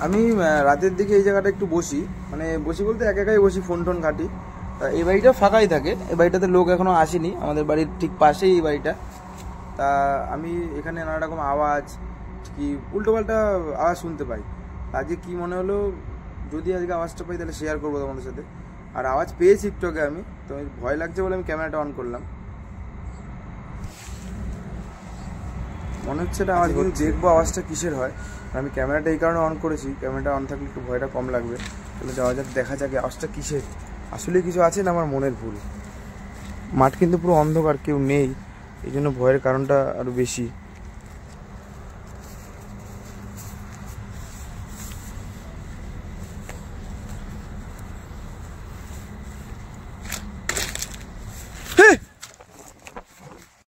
আমি রাতের দিকে এই জায়গাটা একটু বসি, মানে বসি বলতে একাই বসি, ফোন টোন ঘাঁটি। তা এই বাড়িটা ফাঁকাই থাকে, এই বাড়িটাতে লোক এখনও আসেনি, আমাদের বাড়ির ঠিক পাশেই এই বাড়িটা। তা আমি এখানে নানা রকম আওয়াজ, কি উল্টোপাল্টা আওয়াজ শুনতে পাই। আজকে কি মনে হলো, যদি আজকে আওয়াজটা পাই তাহলে শেয়ার করবো তোমাদের সাথে। আর আওয়াজ পেয়েছি একটু আগে আমি, তো ভয় লাগছে বলে আমি ক্যামেরাটা অন করলাম। মনে হচ্ছে এটা আওয়াজ, কিন্তু দেখবো আওয়াজটা কিসের হয়। আমি ক্যামেরাটা এই কারণে অন করেছি, ক্যামেরাটা অন থাকলে একটু ভয়টা কম লাগবে। তাহলে যাওয়া যাক, দেখা যাক আওয়াজটা কিসের। আসলে কিছু আছে না আমার মনের ভুল। মাঠ কিন্তু পুরো অন্ধকার, কেউ নেই, এই জন্য ভয়ের কারণটা আরও বেশি।